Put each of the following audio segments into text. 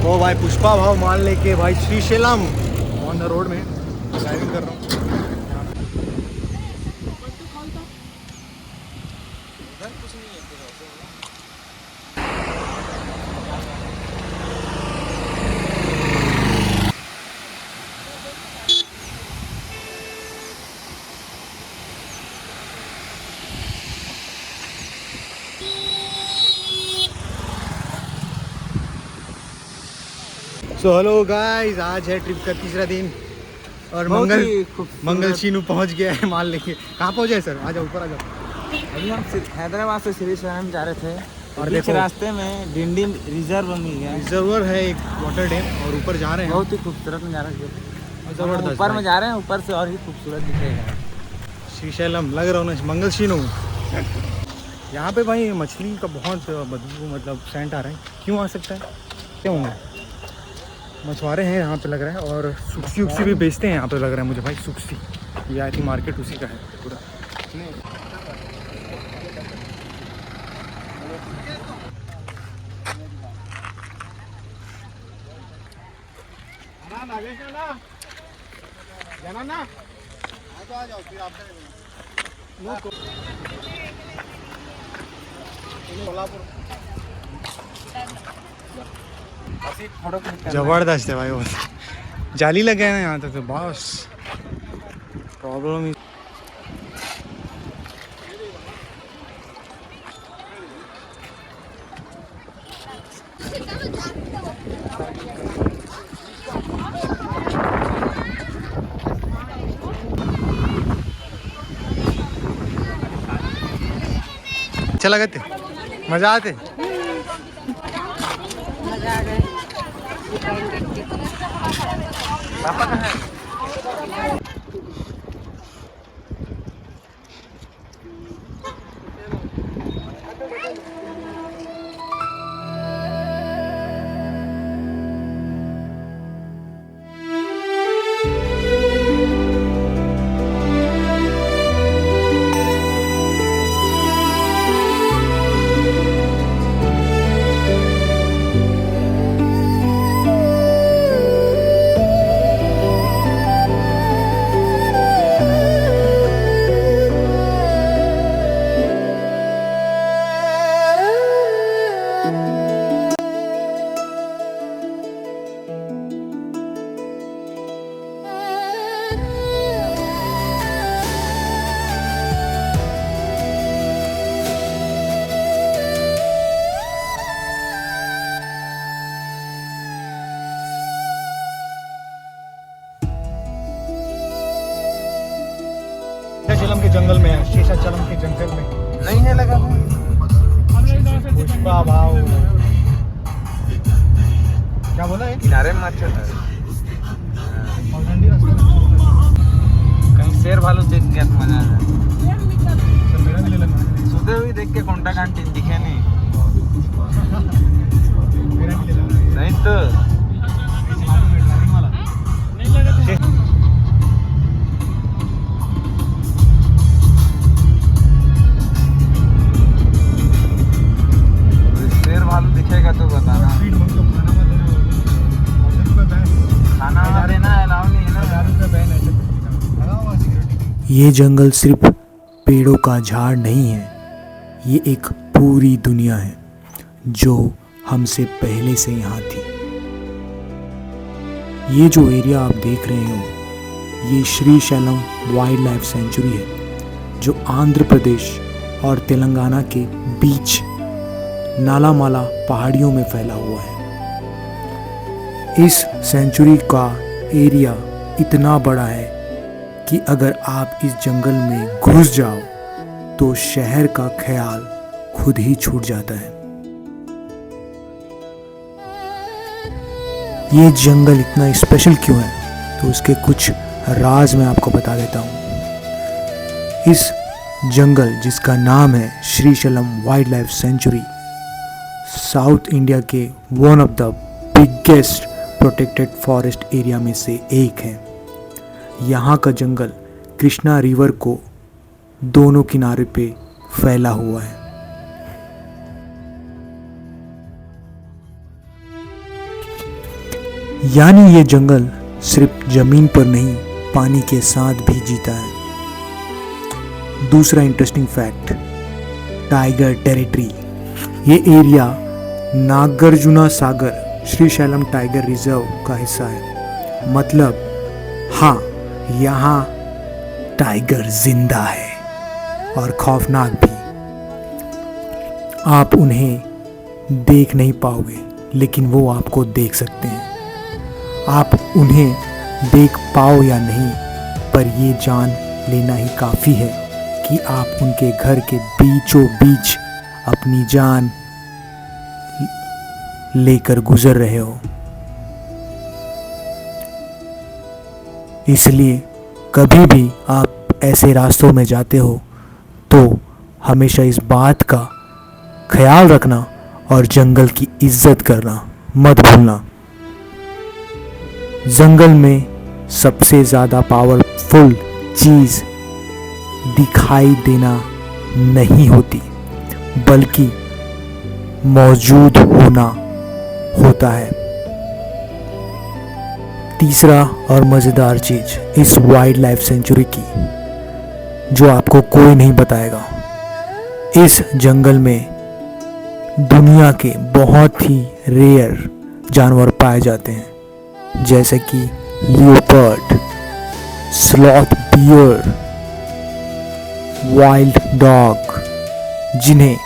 वो भाई पुष्पा भाव माल लेके भाई श्रीशैलम ऑन द रोड में ड्राइविंग कर रहा हूँ। सो हेलो गाइस, आज है ट्रिप का तीसरा दिन और मंगल शीनू पहुंच गया है माल लेके। कहाँ पहुंचे सर? आ जाओ ऊपर आ जाओ। अभी हम हैदराबाद से श्रीशैलम जा रहे थे और बीच देखो रास्ते में डिंडी रिजर्व मिल गया। रिजर्वर है एक वाटर डैम और ऊपर जा रहे हैं। बहुत ही खूबसूरत नज़ारा है। जबरदस्त ऊपर में जा रहे हैं, ऊपर से और ही खूबसूरत दिखेगा। श्रीशैलम लग रहा हूँ ना, मंगल शीनू। यहाँ पे भाई मछली का बहुत बदबू मतलब सेंट आ रहा है। क्यों आ सकता है? क्यों होंगे? मछुआरे हैं यहाँ पे लग रहा है और सुक्सी उक्सी भी बेचते हैं यहाँ पे लग रहा है मुझे भाई। सुक्सी ये आई थी मार्केट उसी का है पूरा। जबरदस्त है भाई वो। जाली लगे हैं ना यहाँ तक तो बस प्रॉब्लम ही। अच्छा लगा थे, मजा आते। पापा कहाँ है? शेषाचलम के जंगल में है। शेषाचलम के जंगल में नहीं है लगा पुष्पा भाव। क्या बोला है? किनारे में अच्छा था। कहीं शेर भालू देख गया तो मजा आ जाए। सुबह हुई देख के कोंटा कांटी दिखे नहीं। नहीं तो शेर भालू दिखेगा तो बताना। खाना देना अलाउ नहीं है ना। ये जंगल सिर्फ पेड़ों का झाड़ नहीं है, ये एक पूरी दुनिया है जो हमसे पहले से यहाँ थी। ये जो एरिया आप देख रहे हो ये श्रीशैलम वाइल्ड लाइफ सेंचुरी है जो आंध्र प्रदेश और तेलंगाना के बीच नालामाला पहाड़ियों में फैला हुआ है। इस सेंचुरी का एरिया इतना बड़ा है कि अगर आप इस जंगल में घुस जाओ तो शहर का ख्याल खुद ही छूट जाता है। ये जंगल इतना स्पेशल क्यों है तो उसके कुछ राज मैं आपको बता देता हूँ। इस जंगल जिसका नाम है Srisailam wildlife sanctuary south India के one of the biggest protected forest area में से एक है। यहाँ का जंगल कृष्णा रिवर को दोनों किनारे पे फैला हुआ है। यानी ये जंगल सिर्फ जमीन पर नहीं, पानी के साथ भी जीता है। दूसरा इंटरेस्टिंग फैक्ट, टाइगर टेरिटरी। ये एरिया नागार्जुना सागर श्रीशैलम टाइगर रिजर्व का हिस्सा है। मतलब हाँ, यहाँ टाइगर जिंदा है और खौफनाक भी। आप उन्हें देख नहीं पाओगे, लेकिन वो आपको देख सकते हैं। आप उन्हें देख पाओ या नहीं, पर ये जान लेना ही काफ़ी है कि आप उनके घर के बीचों बीच अपनी जान लेकर गुजर रहे हो। इसलिए कभी भी आप ऐसे रास्तों में जाते हो तो हमेशा इस बात का ख्याल रखना और जंगल की इज्जत करना मत भूलना। जंगल में सबसे ज़्यादा पावरफुल चीज़ दिखाई देना नहीं होती, बल्कि मौजूद होना होता है। तीसरा और मज़ेदार चीज़ इस वाइल्ड लाइफ सेंचुरी की, जो आपको कोई नहीं बताएगा। इस जंगल में दुनिया के बहुत ही रेयर जानवर पाए जाते हैं, जैसे कि leopard, sloth bear, wild dog जिन्हें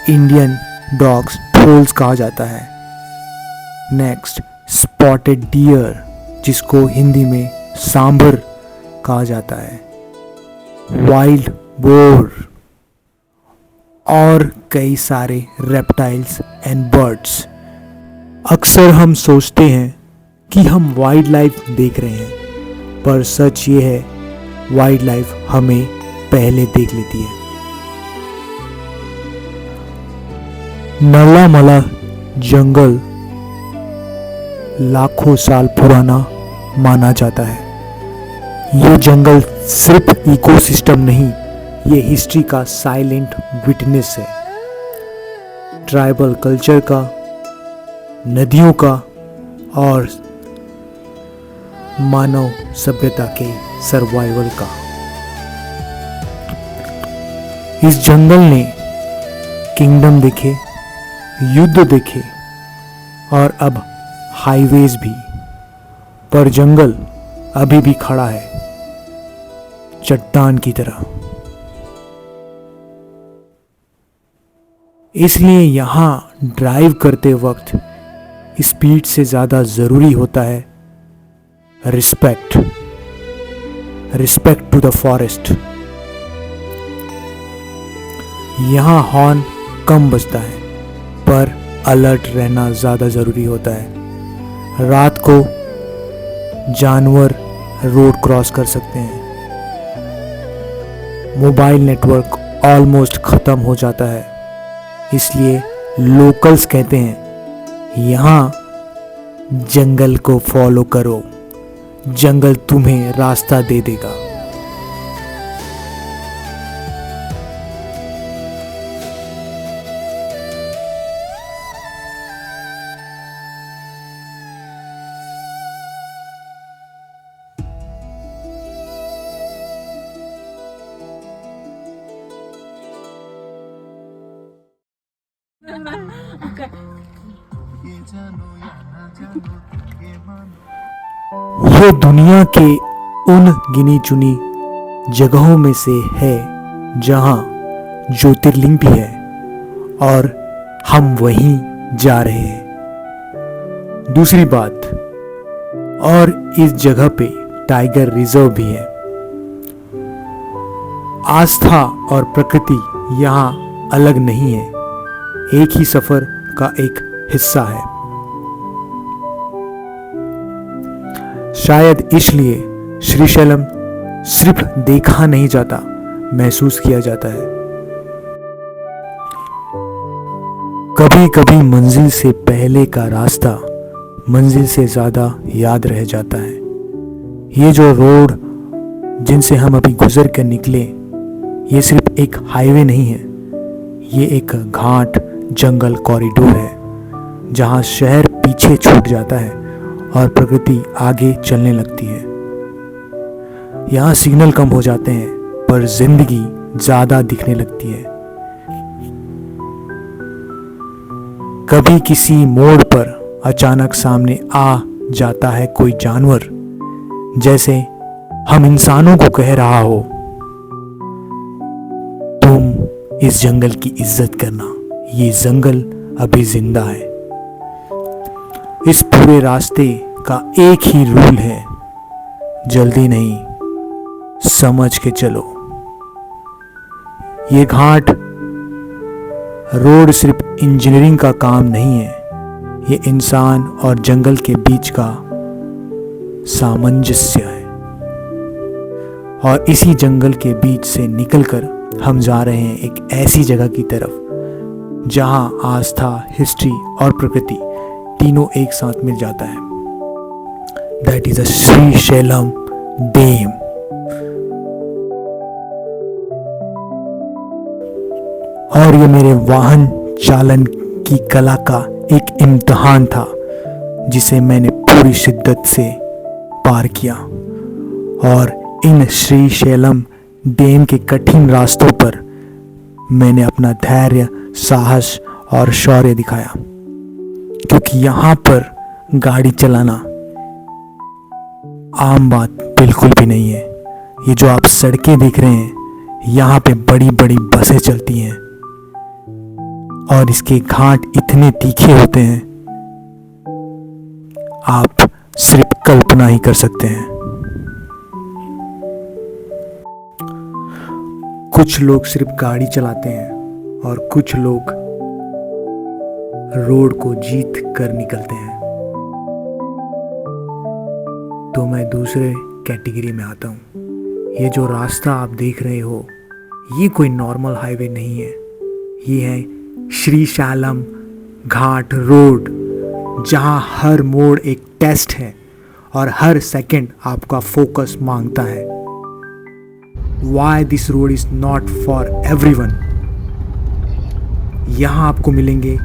इंडियन डॉग्स थोल्स कहा जाता है। नेक्स्ट, स्पॉटेड डियर जिसको हिंदी में सांभर कहा जाता है, वाइल्ड बोर और कई सारे रेप्टाइल्स एंड बर्ड्स। अक्सर हम सोचते हैं कि हम वाइल्ड लाइफ देख रहे हैं, पर सच ये है वाइल्ड लाइफ हमें पहले देख लेती है। नल्ला जंगल लाखों साल पुराना माना जाता है। ये जंगल सिर्फ इकोसिस्टम नहीं, ये हिस्ट्री का साइलेंट विटनेस है। ट्राइबल कल्चर का, नदियों का और मानव सभ्यता के सर्वाइवल का। इस जंगल ने किंगडम देखे, युद्ध देखे और अब हाईवेज भी, पर जंगल अभी भी खड़ा है चट्टान की तरह। इसलिए यहाँ ड्राइव करते वक्त स्पीड से ज़्यादा ज़रूरी होता है रिस्पेक्ट टू द फॉरेस्ट। यहाँ हॉर्न कम बजता है, पर अलर्ट रहना ज़्यादा ज़रूरी होता है। रात को जानवर रोड क्रॉस कर सकते हैं, मोबाइल नेटवर्क ऑलमोस्ट ख़त्म हो जाता है। इसलिए लोकल्स कहते हैं यहाँ जंगल को फॉलो करो, जंगल तुम्हें रास्ता दे देगा। ये दुनिया के उन गिनी चुनी जगहों में से है जहां ज्योतिर्लिंग भी है, और हम वहीं जा रहे हैं। दूसरी बात, और इस जगह पे टाइगर रिजर्व भी है। आस्था और प्रकृति यहाँ अलग नहीं है, एक ही सफर का एक हिस्सा है। शायद इसलिए श्रीशैलम सिर्फ देखा नहीं जाता, महसूस किया जाता है। कभी कभी मंजिल से पहले का रास्ता मंजिल से ज़्यादा याद रह जाता है। ये जो रोड जिनसे हम अभी गुजर कर निकले, ये सिर्फ एक हाईवे नहीं है, ये एक घाट जंगल कॉरिडोर है, जहाँ शहर पीछे छूट जाता है और प्रकृति आगे चलने लगती है। यहाँ सिग्नल कम हो जाते हैं पर जिंदगी ज्यादा दिखने लगती है। कभी किसी मोड़ पर अचानक सामने आ जाता है कोई जानवर, जैसे हम इंसानों को कह रहा हो, तुम इस जंगल की इज्जत करना, ये जंगल अभी जिंदा है। इस पूरे रास्ते का एक ही रूल है, जल्दी नहीं, समझ के चलो। ये घाट रोड सिर्फ इंजीनियरिंग का काम नहीं है, ये इंसान और जंगल के बीच का सामंजस्य है। और इसी जंगल के बीच से निकलकर हम जा रहे हैं एक ऐसी जगह की तरफ जहां आस्था, हिस्ट्री और प्रकृति तीनों एक साथ मिल जाता है। That is a Srisailam dam. और ये मेरे वाहन चालन की कला का एक इम्तिहान था जिसे मैंने पूरी शिद्दत से पार किया। और इन श्रीशैलम डैम के कठिन रास्तों पर मैंने अपना धैर्य, साहस और शौर्य दिखाया, क्योंकि यहाँ पर गाड़ी चलाना आम बात बिल्कुल भी नहीं है। ये जो आप सड़कें देख रहे हैं, यहाँ पे बड़ी बड़ी बसें चलती हैं और इसके घाट इतने तीखे होते हैं, आप सिर्फ कल्पना ही कर सकते हैं। कुछ लोग सिर्फ गाड़ी चलाते हैं और कुछ लोग रोड को जीत कर निकलते हैं। तो मैं दूसरे कैटेगरी में आता हूँ। ये जो रास्ता आप देख रहे हो, ये कोई नॉर्मल हाईवे नहीं है, ये है श्रीशैलम घाट रोड, जहाँ हर मोड़ एक टेस्ट है और हर सेकंड आपका फोकस मांगता है। Why this road is not for everyone? यहाँ आपको मिलेंगे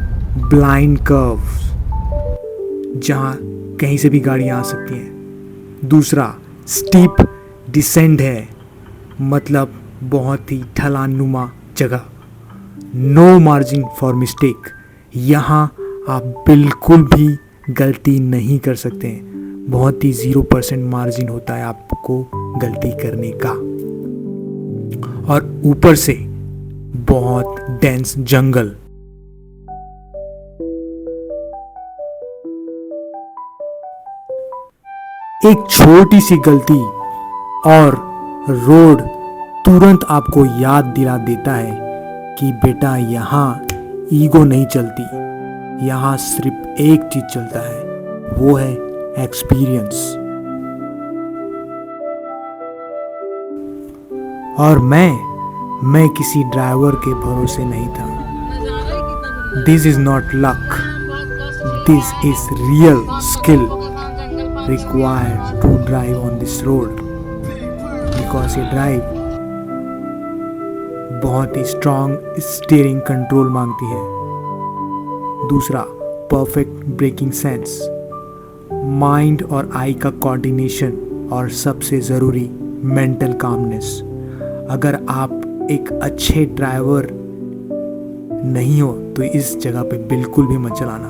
ब्लाइंड कर्व्स, जहाँ कहीं से भी गाड़ियाँ आ सकती हैं। दूसरा स्टीप डिसेंड है, मतलब बहुत ही ढलानुमा जगह। नो मार्जिन फॉर मिस्टेक, यहाँ आप बिल्कुल भी गलती नहीं कर सकते हैं। बहुत ही 0% मार्जिन होता है आपको गलती करने का। और ऊपर से बहुत डेंस जंगल। एक छोटी सी गलती और रोड तुरंत आपको याद दिला देता है कि बेटा यहाँ ईगो नहीं चलती, यहाँ सिर्फ एक चीज चलता है, वो है एक्सपीरियंस। और मैं किसी ड्राइवर के भरोसे नहीं था। This is not luck, this is real skill required to drive on this road, because ये ड्राइव बहुत ही स्ट्रॉन्ग स्टीयरिंग कंट्रोल मांगती है। दूसरा परफेक्ट ब्रेकिंग सेंस, माइंड और आई का कोऑर्डिनेशन, और सबसे ज़रूरी मेंटल कामनेस। अगर आप एक अच्छे ड्राइवर नहीं हो तो इस जगह पे बिल्कुल भी मत चलाना।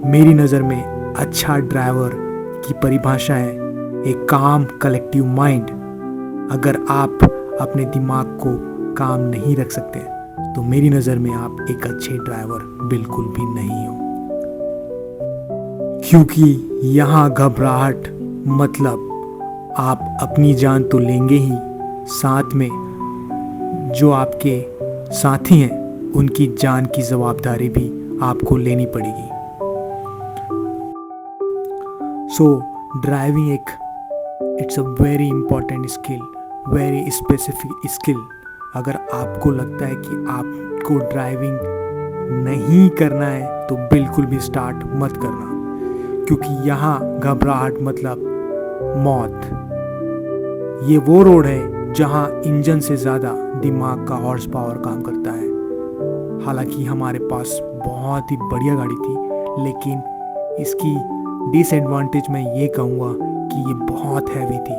मेरी नज़र में अच्छा ड्राइवर की परिभाषा है एक काम कलेक्टिव माइंड। अगर आप अपने दिमाग को काम नहीं रख सकते तो मेरी नज़र में आप एक अच्छे ड्राइवर बिल्कुल भी नहीं हो, क्योंकि यहाँ घबराहट मतलब आप अपनी जान तो लेंगे ही, साथ में जो आपके साथी हैं उनकी जान की जवाबदारी भी आपको लेनी पड़ेगी। So driving it's a very important skill, very specific skill. अगर आपको लगता है कि आपको ड्राइविंग नहीं करना है तो बिल्कुल भी स्टार्ट मत करना, क्योंकि यहाँ घबराहट मतलब मौत। ये वो रोड है जहाँ इंजन से ज़्यादा दिमाग का हॉर्स पावर काम करता है। हालांकि हमारे पास बहुत ही बढ़िया गाड़ी थी, लेकिन इसकी डिसएडवांटेज मैं ये कहूँगा कि ये बहुत हैवी थी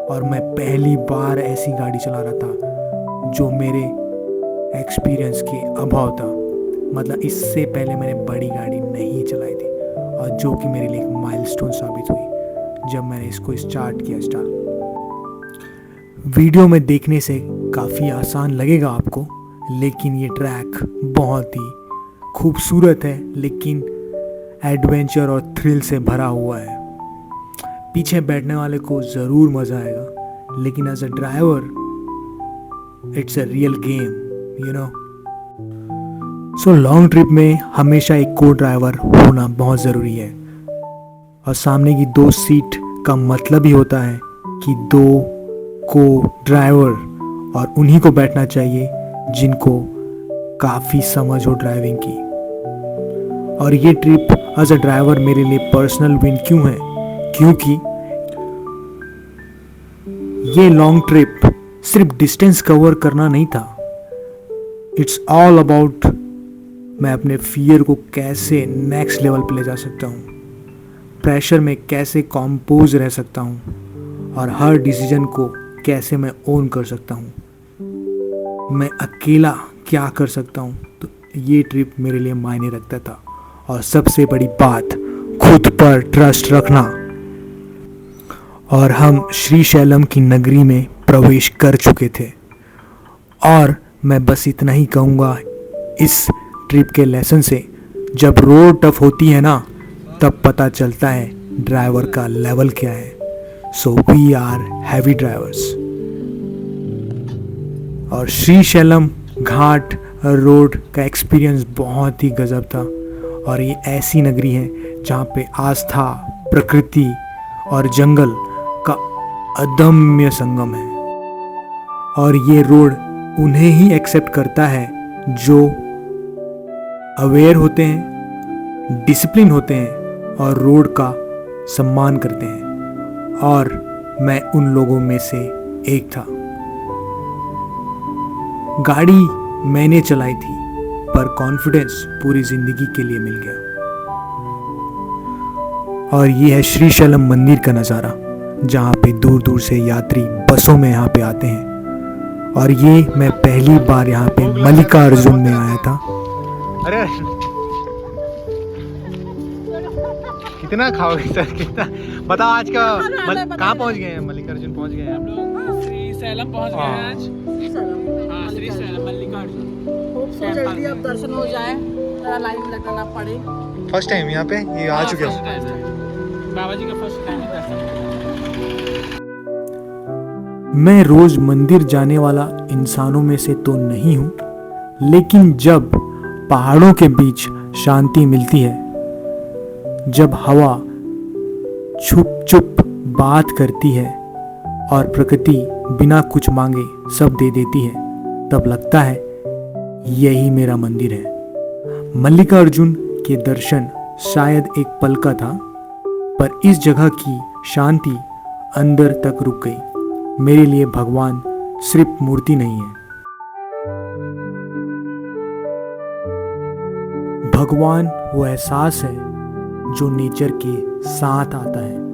और मैं पहली बार ऐसी गाड़ी चला रहा था जो मेरे एक्सपीरियंस के अभाव था। मतलब इससे पहले मैंने बड़ी गाड़ी नहीं चलाई थी और जो कि मेरे लिए एक माइलस्टोन साबित हुई जब मैंने इसको स्टार्ट किया वीडियो में देखने से काफ़ी आसान लगेगा आपको, लेकिन ये ट्रैक बहुत ही खूबसूरत है, लेकिन एडवेंचर और थ्रिल से भरा हुआ है। पीछे बैठने वाले को ज़रूर मज़ा आएगा, लेकिन as a driver it's a real game, you know. So long trip में हमेशा एक को ड्राइवर होना बहुत ज़रूरी है और सामने की 2 सीट का मतलब ही होता है कि 2 को ड्राइवर, और उन्हीं को बैठना चाहिए जिनको काफ़ी समझ हो ड्राइविंग की। और ये ट्रिप एज अ ड्राइवर मेरे लिए पर्सनल विन क्यों है? क्योंकि ये लॉन्ग ट्रिप सिर्फ डिस्टेंस कवर करना नहीं था, इट्स ऑल अबाउट मैं अपने फियर को कैसे नेक्स्ट लेवल पे ले जा सकता हूँ, प्रेशर में कैसे कंपोज रह सकता हूँ और हर डिसीजन को कैसे मैं ओन कर सकता हूँ, मैं अकेला क्या कर सकता हूँ। तो ये ट्रिप मेरे लिए मायने रखता था। और सबसे बड़ी बात, खुद पर ट्रस्ट रखना। और हम श्रीशैलम की नगरी में प्रवेश कर चुके थे और मैं बस इतना ही कहूँगा इस ट्रिप के लेसन से, जब रोड टफ होती है ना, तब पता चलता है ड्राइवर का लेवल क्या है। So we are heavy drivers. और श्रीशैलम घाट रोड का एक्सपीरियंस बहुत ही गजब था। और ये ऐसी नगरी है जहाँ पे आस्था, प्रकृति और जंगल का अदम्य संगम है। और ये रोड उन्हें ही एक्सेप्ट करता है जो अवेयर होते हैं, डिसिप्लिन होते हैं और रोड का सम्मान करते हैं। और मैं उन लोगों में से एक था। गाड़ी मैंने चलाई थी, पर कॉन्फिडेंस पूरी जिंदगी के लिए मिल गया। और ये है श्रीशैलम मंदिर का नज़ारा, जहाँ पे दूर दूर से यात्री बसों में यहाँ पे आते हैं। और ये मैं पहली बार यहाँ पे मल्लिकार्जुन में आया था। अरे कितना खाओगे सर, कितना बताओ। आज का कहाँ पहुँच गए हैं? मल्लिकार्जुन पहुँच गए हैं हम लोग। श्रीशैलम पहुंच गए हैं आज। हाँ, श्रीशैलम मल्लिकार्जुन। जल्दी अब दर्शन हो जाए, ज़रा लाइन में लगना पड़े। फर्स्ट टाइम यहाँ पे ये आ चुके हो? बाबा जी का फर्स्ट टाइम दर्शन। मैं रोज मंदिर जाने वाला इंसानों में से तो नहीं हूँ, लेकिन जब पहाड़ों के बीच शांति मिलती है, जब हवा छुप छुप बात करती है और प्रकृति बिना कुछ मांगे सब दे देती है, तब लगता है यही मेरा मंदिर है। मल्लिकार्जुन के दर्शन शायद एक पल का था, पर इस जगह की शांति अंदर तक रुक गई। मेरे लिए भगवान सिर्फ मूर्ति नहीं है, भगवान वो एहसास है जो नेचर के साथ आता है।